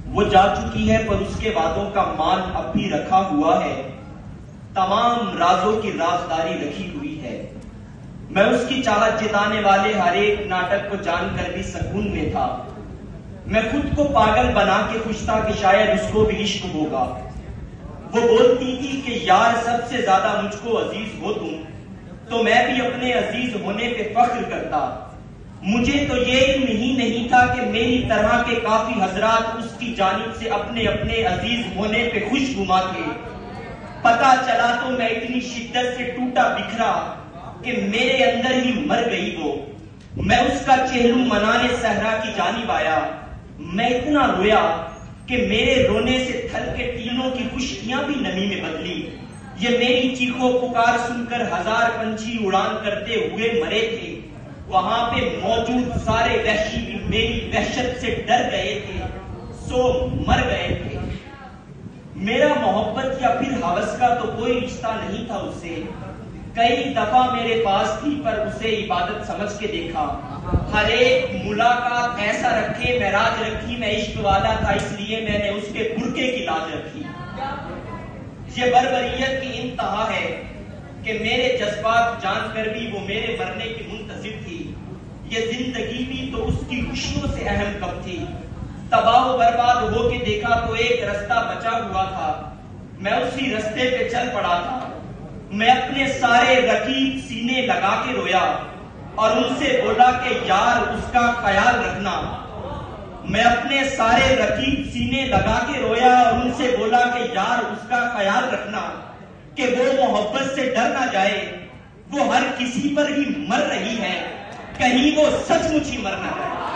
وہ جا چکی ہے پر اس کے وعدوں کا مان اب بھی رکھا ہوا ہے، تمام رازوں کی رازداری رکھی ہوئی ہے۔ میں اس کی چاہت جتانے والے ہر ایک ناٹک کو جان کر بھی سکون میں تھا۔ میں خود کو پاگل بنا کے خوش تھا کہ شاید اس کو بھی عشق ہوگا۔ وہ بولتی تھی کہ یار سب سے زیادہ مجھ کو عزیز ہو تم، تو میں بھی اپنے عزیز ہونے پہ فخر کرتا۔ مجھے تو یہ علم ہی نہیں تھا کہ میری طرح کے کافی حضرات اس کی جانب سے اپنے اپنے عزیز ہونے پہ خوش گما تھے۔ پتہ چلا تو میں اتنی شدت سے ٹوٹا بکھرا کہ میرے اندر ہی مر گئی وہ۔ میں اس کا چہلو منانے صحرا کی جانب آیا۔ میں اتنا رویا کہ میرے رونے سے تھل کے ٹینوں کی خشکیاں بھی نمی میں بدلی۔ یہ میری چیخو پکار سن کر ہزار پنچھی اڑان کرتے ہوئے مرے تھے۔ وہاں پہ موجود سارے وحشی بھی میری وحشت سے ڈر گئے تھے، سو مر گئے تھے۔ میرا محبت یا پھر ہوس کا تو کوئی رشتہ نہیں تھا اس سے۔ کئی دفعہ میرے پاس تھی پر اسے عبادت سمجھ کے دیکھا۔ ہر ایک ملاقات ایسا رکھے معراج رکھی، میں عشق والا تھا اس لیے میں نے اس کے برقعے کی لاج رکھی۔ یہ بربریت کی انتہا ہے کہ میرے جذبات جان کر بھی وہ میرے مرنے کی منتظر تھی۔ یہ زندگی بھی تو اس کی خوشیوں سے اہم کب تھی۔ تباہ و برباد ہو کے دیکھا تو ایک رستہ بچا ہوا تھا، میں اسی رستے پہ چل پڑا تھا۔ میں اپنے سارے رقیب سینے لگا کے رویا اور ان سے بولا کہ یار اس کا خیال رکھنا۔ میں اپنے سارے رقیب سینے لگا کے رویا اور ان سے بولا کہ یار اس کا خیال رکھنا، کہ وہ محبت سے ڈر نہ جائے، وہ ہر کسی پر ہی مر رہی ہے، کہیں وہ سچ مچ ہی مر نہ جائے۔